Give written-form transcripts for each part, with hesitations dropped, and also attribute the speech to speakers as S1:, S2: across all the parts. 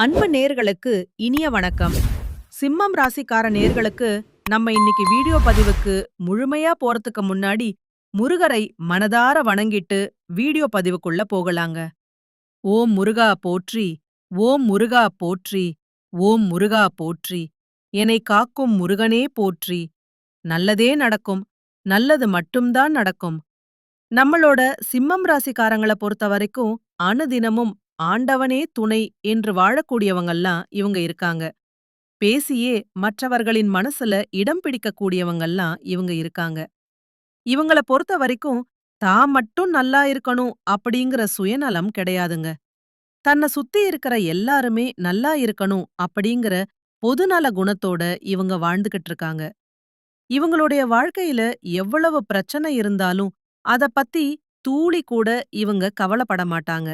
S1: அன்பு நேர்களுக்கு இனிய வணக்கம். சிம்மம் ராசிக்கார நேர்களுக்கு நம்ம இன்னைக்கு வீடியோ பதிவுக்கு முழுமையா போறதுக்கு முன்னாடி முருகரை மனதார வணங்கிட்டு வீடியோ பதிவுக்குள்ள போகலாங்க. ஓம் முருகா போற்றி, ஓம் முருகா போற்றி, ஓம் முருகா போற்றி, என்னை காக்கும் முருகனே போற்றி. நல்லதே நடக்கும், நல்லது மட்டும்தான் நடக்கும். நம்மளோட சிம்மம் ராசிக்காரங்கள பொறுத்த வரைக்கும் அனுதினமும் ஆண்டவனே துணை என்று வாழக்கூடியவங்கெல்லாம் இவங்க இருக்காங்க. பேசியே மற்றவர்களின் மனசுல இடம் பிடிக்கக்கூடியவங்கெல்லாம் இவங்க இருக்காங்க. இவங்கள பொறுத்த வரைக்கும் தான் மட்டும் நல்லா இருக்கணும் அப்படிங்கிற சுயநலம் கிடையாதுங்க. தன்னை சுத்தி இருக்கிற எல்லாருமே நல்லா இருக்கணும் அப்படிங்கிற பொதுநல குணத்தோட இவங்க வாழ்ந்துகிட்டு இருக்காங்க. இவங்களுடைய வாழ்க்கையில எவ்வளவு பிரச்சனை இருந்தாலும் அத பத்தி தூளி கூட இவங்க கவலைப்பட மாட்டாங்க.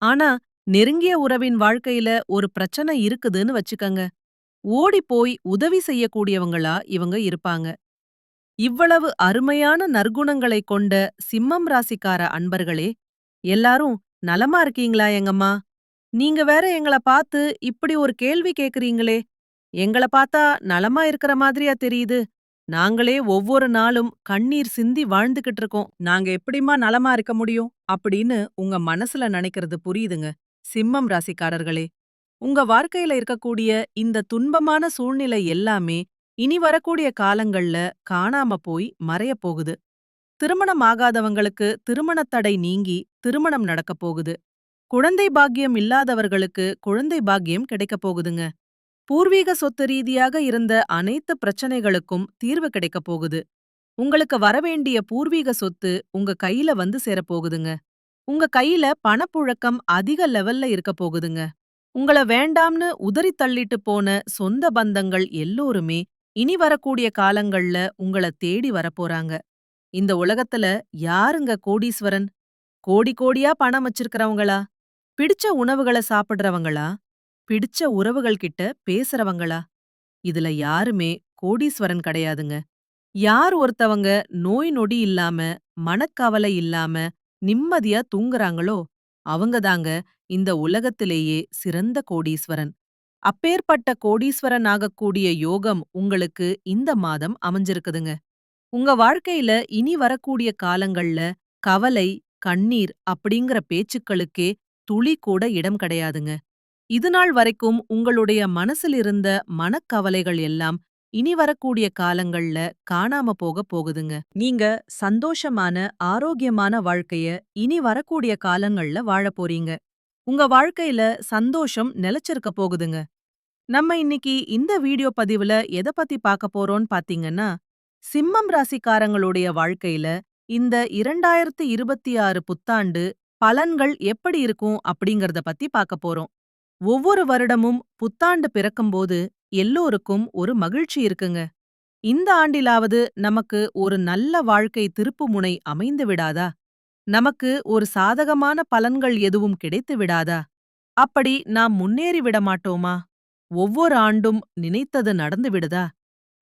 S1: ஆனா நெருங்கிய உறவின் வாழ்க்கையில ஒரு பிரச்சனை இருக்குதுன்னு வச்சுக்கங்க, ஓடி போய் உதவி செய்யக்கூடியவங்களா இவங்க இருப்பாங்க. இவ்வளவு அருமையான நற்குணங்களை கொண்ட சிம்மம் ராசிக்கார அன்பர்களே, எல்லாரும் நலமா இருக்கீங்களா எங்கம்மா? நீங்க வேற எங்கள பார்த்து இப்படி ஒரு கேள்வி கேக்குறீங்களே, எங்கள பார்த்தா நலமா இருக்கிற மாதிரியா தெரியுது? நாங்களே ஒவ்வொரு நாளும் கண்ணீர் சிந்தி வாழ்ந்துகிட்டு இருக்கோம். நாங்க எப்படிம்மா நலமா இருக்க முடியும்? அப்படின்னு உங்க மனசுல நினைக்கிறது புரியுதுங்க. சிம்மம் ராசிக்காரர்களே, உங்க வாழ்க்கையில இருக்கக்கூடிய இந்த துன்பமான சூழ்நிலை எல்லாமே இனி வரக்கூடிய காலங்கள்ல காணாம போய் மறையப் போகுது. திருமணம் ஆகாதவங்களுக்கு திருமணத் தடை நீங்கி திருமணம் நடக்கப் போகுது. குழந்தை பாக்கியம் இல்லாதவர்களுக்கு குழந்தை பாக்கியம் கிடைக்கப் போகுதுங்க. பூர்வீக சொத்து ரீதியாக இருந்த அனைத்து பிரச்சனைகளுக்கும் தீர்வு கிடைக்கப் போகுது. உங்களுக்கு வரவேண்டிய பூர்வீக சொத்து உங்க கையில வந்து சேரப்போகுதுங்க. உங்க கையில பணப்புழக்கம் அதிக லெவல்ல இருக்க போகுதுங்க. உங்கள வேண்டாம்னு உதறி தள்ளிட்டு போன சொந்த பந்தங்கள் எல்லோருமே இனி வரக்கூடிய காலங்கள்ல உங்கள தேடி வரப்போறாங்க. இந்த உலகத்துல யாருங்க கோடீஸ்வரன்? கோடி கோடியா பணம் வச்சிருக்கிறவங்களா? பிடிச்ச உணவுகள சாப்பிடுறவங்களா? பிடிச்ச உறவுகள் கிட்ட பேசுறவங்களா? இதுல யாருமே கோடீஸ்வரன் கிடையாதுங்க. யார் ஒருத்தவங்க நோய் நொடி இல்லாம, மனக்கவலை இல்லாம, நிம்மதியா தூங்குறாங்களோ, அவங்கதாங்க இந்த உலகத்திலேயே சிறந்த கோடீஸ்வரன். அப்பேற்பட்ட கோடீஸ்வரன் ஆகக்கூடிய யோகம் உங்களுக்கு இந்த மாதம் அமைஞ்சிருக்குதுங்க. உங்க வாழ்க்கையில இனி வரக்கூடிய காலங்கள்ல கவலை, கண்ணீர் அப்படிங்கிற பேச்சுக்களுக்கே துளி கூட இடம் கிடையாதுங்க. இதுநாள் வரைக்கும் உங்களுடைய மனசில் இருந்த மனக்கவலைகள் எல்லாம் இனி வரக்கூடிய காலங்கள்ல காணாம போகுதுங்க. நீங்க சந்தோஷமான, ஆரோக்கியமான வாழ்க்கைய இனி வரக்கூடிய காலங்கள்ல வாழப் போறீங்க. உங்க வாழ்க்கையில சந்தோஷம் நிலைச்சிருக்க போகுதுங்க. நம்ம இன்னைக்கு இந்த வீடியோ பதிவுல எத பத்தி பார்க்க போறோம்னு பாத்தீங்கன்னா, சிம்மம் ராசிக்காரங்களுடைய வாழ்க்கையில இந்த 2026 புத்தாண்டு பலன்கள் எப்படி இருக்கும் அப்படிங்கறத பத்தி பார்க்க போறோம். ஒவ்வொரு வருடமும் புத்தாண்டு பிறக்கும்போது எல்லோருக்கும் ஒரு மகிழ்ச்சி இருக்குங்க. இந்த ஆண்டிலாவது நமக்கு ஒரு நல்ல வாழ்க்கை திருப்புமுனை அமைந்து விடாதா? நமக்கு ஒரு சாதகமான பலன்கள் எதுவும் கிடைத்து விடாதா? அப்படி நாம் முன்னேறி விட மாட்டோமா? ஒவ்வொரு ஆண்டும் நினைத்தது நடந்து விடுதா?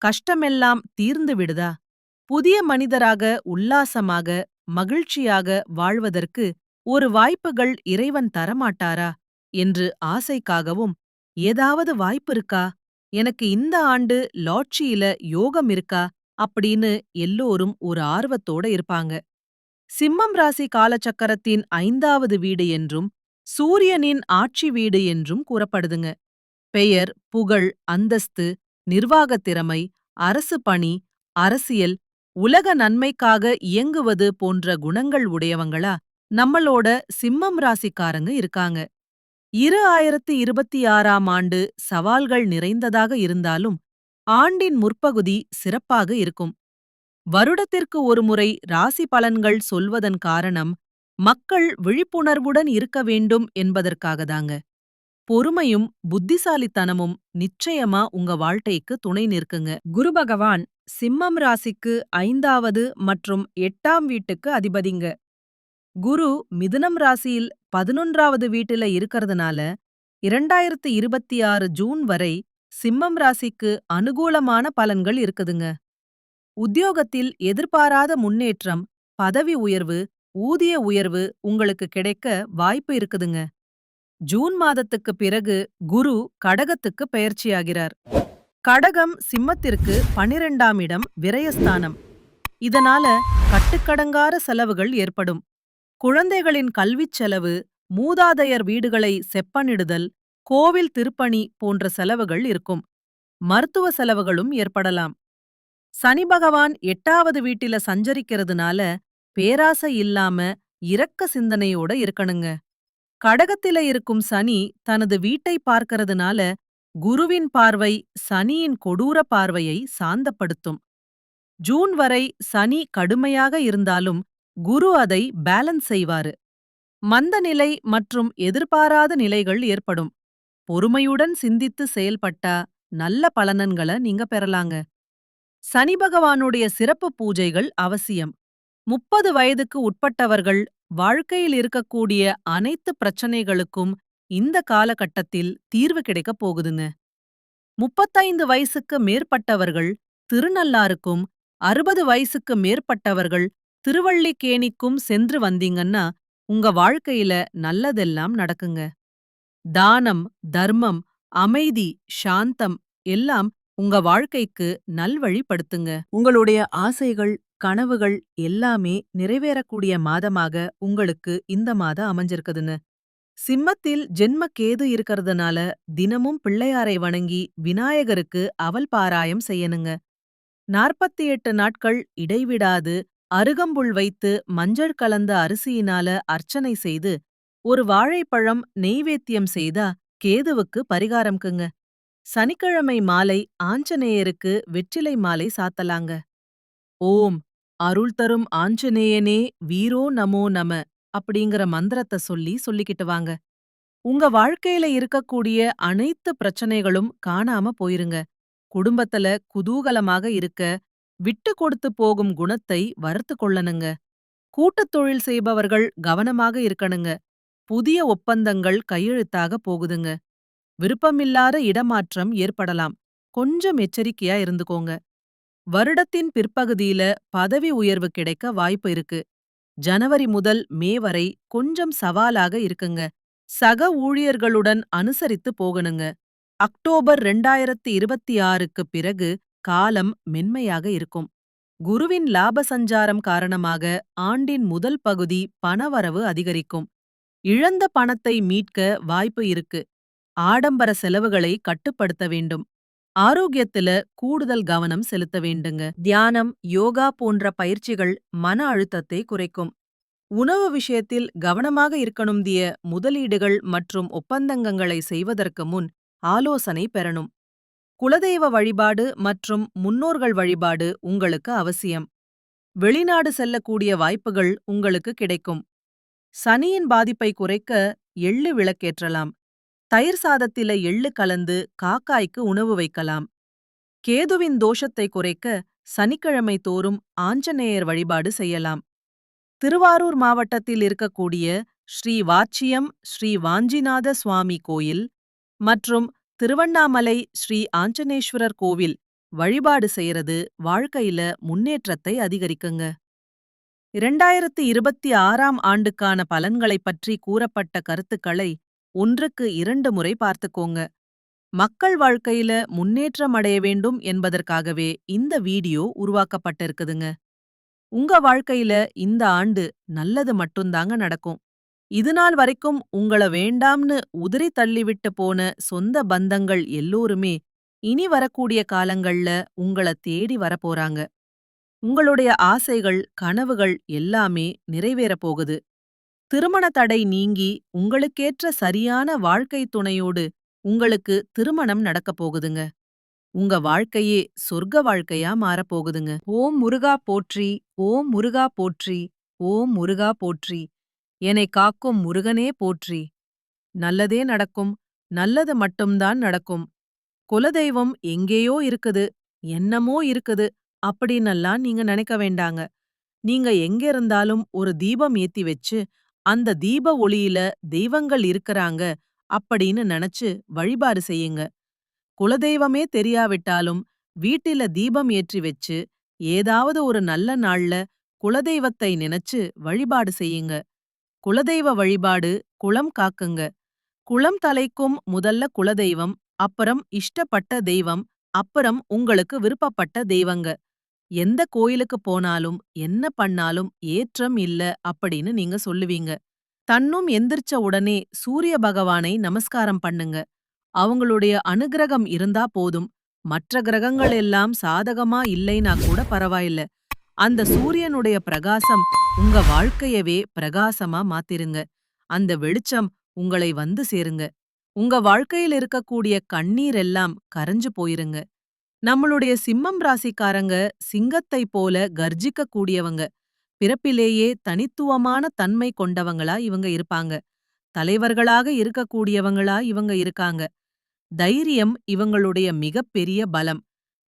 S1: கஷ்டமெல்லாம் தீர்ந்து விடுதா? புதிய மனிதராக உல்லாசமாக, மகிழ்ச்சியாக வாழ்வதற்கு ஒரு வாய்ப்புகள் இறைவன் தரமாட்டாரா என்று ஆசைக்காகவும், ஏதாவது வாய்ப்பிருக்கா? எனக்கு இந்த ஆண்டு லாட்டரியில யோகம் இருக்கா? அப்படின்னு எல்லோரும் ஒரு ஆர்வத்தோட இருப்பாங்க. சிம்மம் ராசி காலச்சக்கரத்தின் 5வது வீடு என்றும், சூரியனின் ஆட்சி வீடு என்றும் கூறப்படுதுங்க. பெயர், புகழ், அந்தஸ்து, நிர்வாகத் திறமை, அரசு பணி, அரசியல், உலக நன்மைக்காக இயங்குவது போன்ற குணங்கள் உடையவங்களா நம்மளோட சிம்மம் ராசிக்காரங்க இருக்காங்க. 2026ஆம் ஆண்டு சவால்கள் நிறைந்ததாக இருந்தாலும், ஆண்டின் முற்பகுதி சிறப்பாக இருக்கும். வருடத்திற்கு ஒருமுறை ராசி பலன்கள் சொல்வதன் காரணம், மக்கள் விழிப்புணர்வுடன் இருக்க வேண்டும் என்பதற்காகதாங்க. பொறுமையும் புத்திசாலித்தனமும் நிச்சயமா உங்க வாழ்க்கைக்கு துணை நிற்குங்க. குரு பகவான் சிம்மம் ராசிக்கு 5வது மற்றும் 8ஆம் வீட்டுக்கு அதிபதிங்க. குரு மிதுனம் ராசியில் 11வது வீட்டுல இருக்கறதுனால 2026 ஜூன் வரை சிம்மம் ராசிக்கு அனுகூலமான பலன்கள் இருக்குதுங்க. உத்தியோகத்தில் எதிர்பாராத முன்னேற்றம், பதவி உயர்வு, ஊதிய உயர்வு உங்களுக்கு கிடைக்க வாய்ப்பு இருக்குதுங்க. ஜூன் மாதத்துக்கு பிறகு குரு கடகத்துக்கு பெயர்ச்சியாகிறார். கடகம் சிம்மத்திற்கு 12ஆம் இடம் விரயஸ்தானம். இதனால கட்டுக்கடங்காத செலவுகள் ஏற்படும். குழந்தைகளின் கல்விச் செலவு, மூதாதையர் வீடுகளை செப்பனிடுதல், கோவில் திருப்பணி போன்ற செலவுகள் இருக்கும். மருத்துவ செலவுகளும் ஏற்படலாம். சனி பகவான் 8வது வீட்டில சஞ்சரிக்கிறதுனால பேராசை இல்லாம இரக்க சிந்தனையோட இருக்கணுங்க. கடகத்தில இருக்கும் சனி தனது வீட்டை பார்க்கறதுனால குருவின் பார்வை சனியின் கொடூர பார்வையை சாந்தப்படுத்தும். ஜூன் வரை சனி கடுமையாக இருந்தாலும் குரு அதை பேலன்ஸ் செய்வாரு. மந்த நிலை மற்றும் எதிர்பாராத நிலைகள் ஏற்படும். பொறுமையுடன் சிந்தித்து செயல்பட்டா நல்ல பலனன்களை நீங்க பெறலாங்க. சனி பகவானுடைய சிறப்பு பூஜைகள் அவசியம். 30 வயதுக்கு உட்பட்டவர்கள் வாழ்க்கையில் இருக்கக்கூடிய அனைத்து பிரச்சனைகளுக்கும் இந்த காலகட்டத்தில் தீர்வு கிடைக்கப் போகுதுங்க. 35 வயசுக்கு மேற்பட்டவர்கள் திருநள்ளாருக்கும், 60 வயசுக்கு மேற்பட்டவர்கள் திருவல்லிக்கேணிக்கும் சென்று வந்தீங்கன்னா உங்க வாழ்க்கையில நல்லதெல்லாம் நடக்குங்க. தானம், தர்மம், அமைதி, சாந்தம் எல்லாம் உங்க வாழ்க்கைக்கு நல்வழிப்படுத்துங்க. உங்களுடைய ஆசைகள், கனவுகள் எல்லாமே நிறைவேறக்கூடிய மாதமாக உங்களுக்கு இந்த மாதம் அமைஞ்சிருக்குதுன்னு. சிம்மத்தில் ஜென்ம கேது இருக்கறதுனால தினமும் பிள்ளையாரை வணங்கி விநாயகருக்கு அவல் பாராயம் செய்யணுங்க. 48 நாட்கள் இடைவிடாது அருகம்புல் வைத்து மஞ்சள் கலந்த அரிசியினால அர்ச்சனை செய்து ஒரு வாழைப்பழம் நெய்வேத்தியம் செய்தா கேதுவுக்கு பரிகாரம்க்குங்க. சனிக்கிழமை மாலை ஆஞ்சநேயருக்கு வெற்றிலை மாலை சாத்தலாங்க. ஓம் அருள் தரும் ஆஞ்சநேயனே வீரோ நமோ நம அப்படிங்கிற மந்திரத்தை சொல்லிக்கிட்டு வாங்க. உங்க வாழ்க்கையில இருக்கக்கூடிய அனைத்து பிரச்சனைகளும் காணாம போயிருங்க. குடும்பத்துல குதூகலமாக இருக்க விட்டு கொடுத்து போகும் குணத்தை வளர்த்து கொள்ளணுங்க. கூட்டுத் தொழில் செய்பவர்கள் கவனமாக இருக்கணுங்க. புதிய ஒப்பந்தங்கள் கையெழுத்தாக போகுதுங்க. விருப்பமில்லாத இடமாற்றம் ஏற்படலாம். கொஞ்சம் எச்சரிக்கையா இருந்துக்கோங்க. வருடத்தின் பிற்பகுதியில பதவி உயர்வு கிடைக்க வாய்ப்பு இருக்கு. ஜனவரி முதல் மே வரை கொஞ்சம் சவாலாக இருக்குங்க. சக ஊழியர்களுடன் அனுசரித்து போகணுங்க. அக்டோபர் 2026க்கு பிறகு காலம் மென்மையாக இருக்கும். குருவின் லாப சஞ்சாரம் காரணமாக ஆண்டின் முதல் பகுதி பணவரவு அதிகரிக்கும். இழந்த பணத்தை மீட்க வாய்ப்பு இருக்கு. ஆடம்பர செலவுகளை கட்டுப்படுத்த வேண்டும். ஆரோக்கியத்துல கூடுதல் கவனம் செலுத்த வேண்டுங்க. தியானம், யோகா போன்ற பயிற்சிகள் மன அழுத்தத்தை குறைக்கும். உணவு விஷயத்தில் கவனமாக இருக்கணும்திய முதலீடுகள் மற்றும் ஒப்பந்தங்களை செய்வதற்கு முன் ஆலோசனை பெறணும். குலதெய்வ வழிபாடு மற்றும் முன்னோர்கள் வழிபாடு உங்களுக்கு அவசியம். வெளிநாடு செல்லக்கூடிய வாய்ப்புகள் உங்களுக்கு கிடைக்கும். சனியின் பாதிப்பை குறைக்க எள்ளு விளக்கேற்றலாம். தயிர் சாதத்தில எள்ளு கலந்து காக்காய்க்கு உணவு வைக்கலாம். கேதுவின் தோஷத்தை குறைக்க சனிக்கிழமை தோறும் ஆஞ்சநேயர் வழிபாடு செய்யலாம். திருவாரூர் மாவட்டத்தில் இருக்கக்கூடிய ஸ்ரீ வாச்சியம் ஸ்ரீ வாஞ்சிநாத சுவாமி கோயில் மற்றும் திருவண்ணாமலை ஸ்ரீ ஆஞ்சநேஸ்வரர் கோவில் வழிபாடு செய்யறது வாழ்க்கையில முன்னேற்றத்தை அதிகரிக்குங்க. 2026ஆம் ஆண்டுக்கான பலன்களைப் பற்றி கூறப்பட்ட கருத்துக்களை 1க்கு 2 முறை பார்த்துக்கோங்க. மக்கள் வாழ்க்கையில முன்னேற்றம் அடைய வேண்டும் என்பதற்காகவே இந்த வீடியோ உருவாக்கப்பட்டிருக்குதுங்க. உங்க வாழ்க்கையில இந்த ஆண்டு நல்லது மட்டும்தாங்க நடக்கும். இதுநாள் வரைக்கும் உங்கள வேண்டாம்னு உதறி தள்ளிவிட்டு போன சொந்த பந்தங்கள் எல்லோருமே இனி வரக்கூடிய காலங்கள்ல உங்கள தேடி வரப்போறாங்க. உங்களுடைய ஆசைகள், கனவுகள் எல்லாமே நிறைவேறப் போகுது. திருமண தடை நீங்கி உங்களுக்கேற்ற சரியான வாழ்க்கை துணையோடு உங்களுக்கு திருமணம் நடக்கப் போகுதுங்க. உங்க வாழ்க்கையே சொர்க்க வாழ்க்கையா மாறப்போகுதுங்க. ஓம் முருகா போற்றி, ஓம் முருகா போற்றி, ஓம் முருகா போற்றி. என்னை காக்கும் முருகனே போற்றி. நல்லதே நடக்கும், நல்லது மட்டும்தான் நடக்கும். குலதெய்வம் எங்கேயோ இருக்குது, என்னமோ இருக்குது அப்படின்னெல்லாம் நீங்க நினைக்க வேண்டாங்க. நீங்க எங்க இருந்தாலும் ஒரு தீபம் ஏத்தி வச்சு அந்த தீப ஒளியில தெய்வங்கள் இருக்கறாங்க அப்படின்னு நினைச்சு வழிபாடு செய்யுங்க. குலதெய்வமே தெரியாவிட்டாலும் வீட்டில தீபம் ஏற்றி வச்சு ஏதாவது ஒரு நல்ல நாள்ல குலதெய்வத்தை நினைச்சு வழிபாடு செய்யுங்க. குலதெய்வ வழிபாடு குலம் காக்குங்க. குளம் தலைக்கும் முதல்ல குலதெய்வம், அப்புறம் இஷ்டப்பட்ட தெய்வம், அப்புறம் உங்களுக்கு விருப்பப்பட்ட தெய்வங்க. எந்த கோயிலுக்கு போனாலும், என்ன பண்ணாலும் ஏற்றம் இல்ல அப்படின்னு நீங்க சொல்லுவீங்க. தன்னும் எந்திரிச்ச உடனே சூரிய பகவானை நமஸ்காரம் பண்ணுங்க. அவங்களுடைய அனுக்கிரகம் இருந்தா போதும். மற்ற கிரகங்கள் எல்லாம் சாதகமா இல்லைனா கூட பரவாயில்ல. அந்த சூரியனுடைய பிரகாசம் உங்க வாழ்க்கையவே பிரகாசமா மாத்திருங்க. அந்த வெளிச்சம் உங்களை வந்து சேருங்க. உங்க வாழ்க்கையில் இருக்கக்கூடிய கண்ணீர் எல்லாம் கரைஞ்சு போயிருங்க. நம்மளுடைய சிம்மம் ராசிக்காரங்க சிங்கத்தை போல கர்ஜிக்க கூடியவங்க. பிறப்பிலேயே தனித்துவமான தன்மை கொண்டவங்களா இவங்க இருப்பாங்க. தலைவர்களாக இருக்கக்கூடியவங்களா இவங்க இருக்காங்க. தைரியம் இவங்களுடைய மிகப்பெரிய பலம்.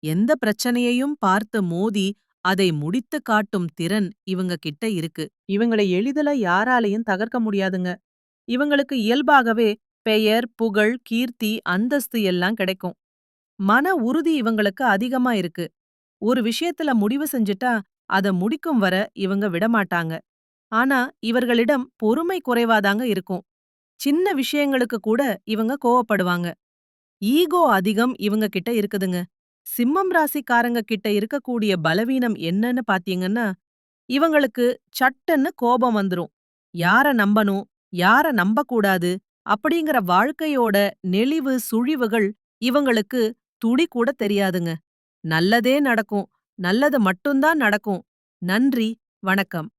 S1: எந்த பிரச்சனையையும் பார்த்து மோதி அதை முடித்து காட்டும் திறன் இவங்க கிட்ட இருக்கு. இவங்களை எளிதில யாராலையும் தகர்க்க முடியாதுங்க. இவங்களுக்கு இயல்பாகவே பெயர், புகழ், கீர்த்தி, அந்தஸ்து எல்லாம் கிடைக்கும். மன உறுதி இவங்களுக்கு அதிகமா இருக்கு. ஒரு விஷயத்துல முடிவு செஞ்சுட்டா அத முடிக்கும் வர இவங்க விடமாட்டாங்க. ஆனா இவர்களிடம் பொறுமை குறைவாதாங்க இருக்கும். சின்ன விஷயங்களுக்கு கூட இவங்க கோவப்படுவாங்க. ஈகோ அதிகம் இவங்க கிட்ட இருக்குதுங்க. சிம்மம் ராசிக்காரங்க கிட்ட இருக்கக்கூடிய பலவீனம் என்னன்னு பாத்தீங்கன்னா, இவங்களுக்கு சட்டுன்னு கோபம் வந்துரும். யார நம்பணும், யார நம்பக்கூடாது அப்படிங்கிற வாழ்க்கையோட நெளிவு சுழிவுகள் இவங்களுக்கு துளி கூட தெரியாதுங்க. நல்லதே நடக்கும். நல்லது மட்டும்தான் நடக்கும். நன்றி, வணக்கம்.